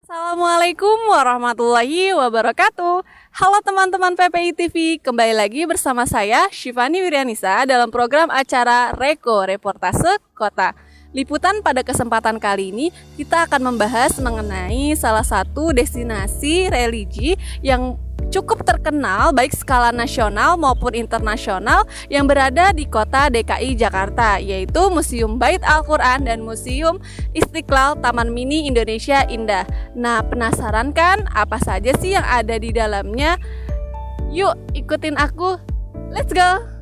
Assalamualaikum warahmatullahi wabarakatuh. Halo teman-teman PPI TV, kembali lagi bersama saya Syifani Wiryanisa dalam program acara Reko Reportase Kota. Liputan pada kesempatan kali ini kita akan membahas mengenai salah satu destinasi religi yang cukup terkenal baik skala nasional maupun internasional yang berada di kota DKI Jakarta, yaitu Museum Bait Al-Quran dan Museum Istiqlal Taman Mini Indonesia Indah. Nah, penasaran kan apa saja sih yang ada di dalamnya? Yuk ikutin aku, let's go!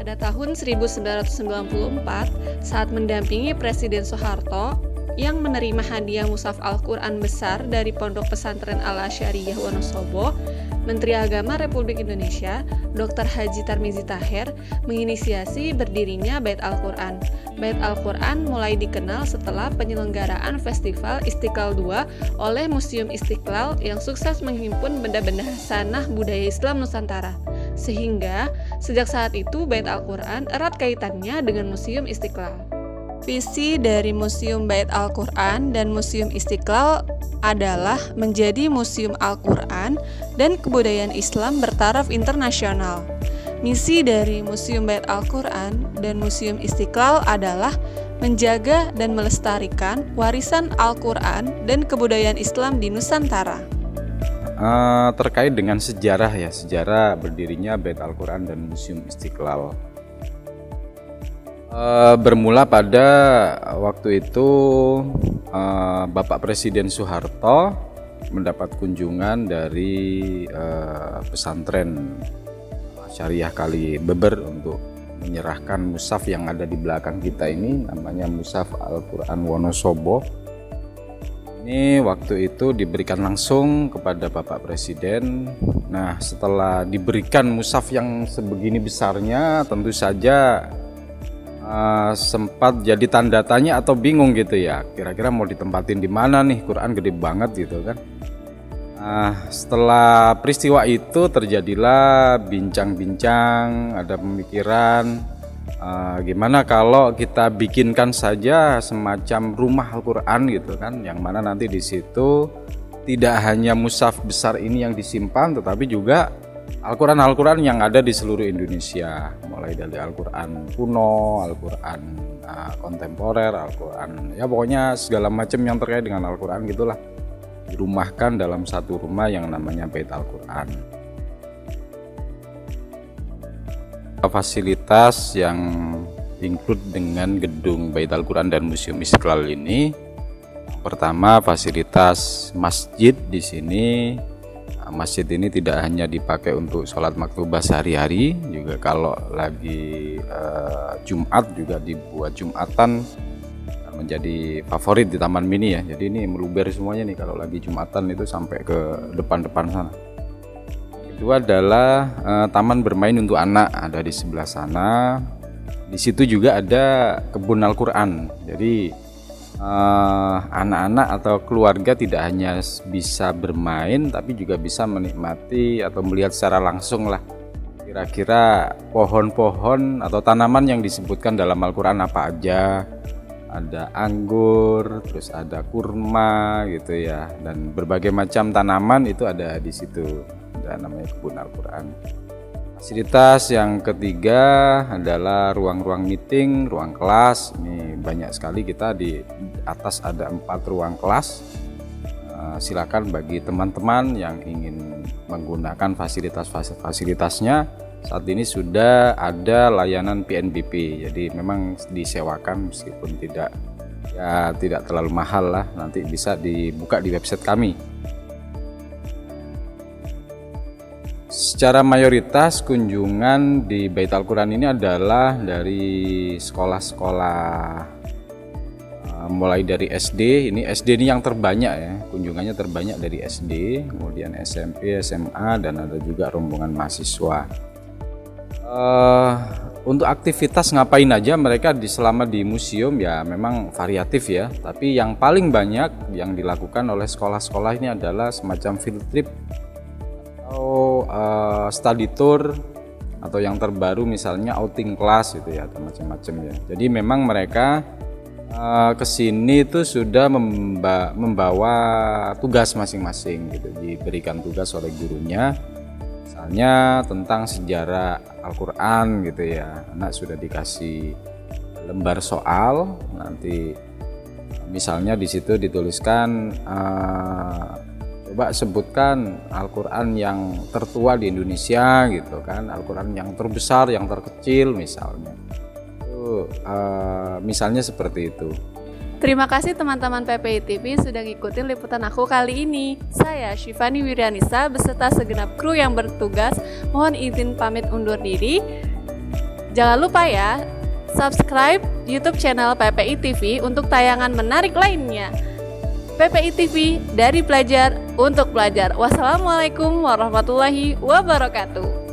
Pada tahun 1994, saat mendampingi Presiden Soeharto yang menerima hadiah mushaf Al-Quran besar dari Pondok Pesantren Al-Asyariyah Wonosobo, Menteri Agama Republik Indonesia, Dr. Haji Tarmizi Taher, menginisiasi berdirinya Bait Al-Quran. Bait Al-Quran mulai dikenal setelah penyelenggaraan Festival Istiqlal II oleh Museum Istiqlal yang sukses menghimpun benda-benda hasanah budaya Islam Nusantara. Sehingga sejak saat itu Bait Al-Quran erat kaitannya dengan Museum Istiqlal. Visi dari Museum Bait Al-Quran dan Museum Istiqlal adalah menjadi Museum Al-Quran dan kebudayaan Islam bertaraf internasional. Misi dari Museum Bait Al-Quran dan Museum Istiqlal adalah menjaga dan melestarikan warisan Al-Quran dan kebudayaan Islam di Nusantara. Terkait dengan sejarah berdirinya Bait Al-Quran dan Museum Istiqlal. Bermula pada waktu itu Bapak Presiden Soeharto mendapat kunjungan dari pesantren Syariah Kali Beber untuk menyerahkan mushaf yang ada di belakang kita ini, namanya mushaf Al-Quran Wonosobo. Ini waktu itu diberikan langsung kepada Bapak Presiden. Nah, setelah diberikan mushaf yang sebegini besarnya, tentu saja sempat jadi tanda tanya atau bingung gitu ya. Kira-kira mau ditempatin di mana nih? Quran gede banget gitu kan. Setelah peristiwa itu terjadilah bincang-bincang, ada pemikiran. Gimana kalau kita bikinkan saja semacam rumah Al-Quran gitu kan, yang mana nanti di situ tidak hanya mushaf besar ini yang disimpan, tetapi juga Al-Quran yang ada di seluruh Indonesia, mulai dari Al-Quran kuno, Al-Quran kontemporer, Al-Quran ya pokoknya segala macam yang terkait dengan Al-Quran gitulah, dirumahkan dalam satu rumah yang namanya Bait Al-Quran. Fasilitas yang include dengan gedung Bait Al-Quran dan Museum Istiqlal ini, pertama fasilitas masjid di sini. Masjid ini tidak hanya dipakai untuk sholat maktubah sehari-hari, juga kalau lagi Jumat juga dibuat Jumatan, menjadi favorit di Taman Mini ya. Jadi ini meluber semuanya nih kalau lagi Jumatan itu sampai ke depan-depan sana. Kedua adalah taman bermain untuk anak, ada di sebelah sana. Di situ juga ada kebun Al-Quran. Jadi anak-anak atau keluarga tidak hanya bisa bermain, tapi juga bisa menikmati atau melihat secara langsung lah kira-kira pohon-pohon atau tanaman yang disebutkan dalam Al-Quran apa aja. Ada anggur, terus ada kurma gitu ya, dan berbagai macam tanaman itu ada di situ. Ada namanya kebun Al-Quran. Fasilitas yang ketiga adalah ruang-ruang meeting, ruang kelas. Ini banyak sekali, kita di atas ada 4 ruang kelas. Silakan bagi teman-teman yang ingin menggunakan fasilitasnya. Saat ini sudah ada layanan PNBP, jadi memang disewakan meskipun tidak terlalu mahal lah. Nanti bisa dibuka di website kami. Secara mayoritas kunjungan di Bait Al-Quran ini adalah dari sekolah-sekolah mulai dari SD. Ini SD ini yang terbanyak ya, kunjungannya terbanyak dari SD, kemudian SMP, SMA, dan ada juga rombongan mahasiswa. Untuk aktivitas ngapain aja mereka selama di museum ya memang variatif ya. Tapi yang paling banyak yang dilakukan oleh sekolah-sekolah ini adalah semacam field trip atau study tour, atau yang terbaru misalnya outing class gitu ya, atau macam-macam ya. Jadi memang mereka ke sini itu sudah membawa tugas masing-masing gitu, diberikan tugas oleh gurunya. Misalnya tentang sejarah Al-Quran gitu ya, anak sudah dikasih lembar soal, nanti misalnya di situ dituliskan coba sebutkan Al-Quran yang tertua di Indonesia gitu kan, Al-Quran yang terbesar, yang terkecil misalnya. Itu misalnya seperti itu. Terima kasih teman-teman PPI TV sudah ngikutin liputan aku kali ini. Saya Syifani Wiryanisa beserta segenap kru yang bertugas mohon izin pamit undur diri. Jangan lupa ya, subscribe YouTube channel PPI TV untuk tayangan menarik lainnya. PPI TV dari pelajar untuk pelajar. Wassalamualaikum warahmatullahi wabarakatuh.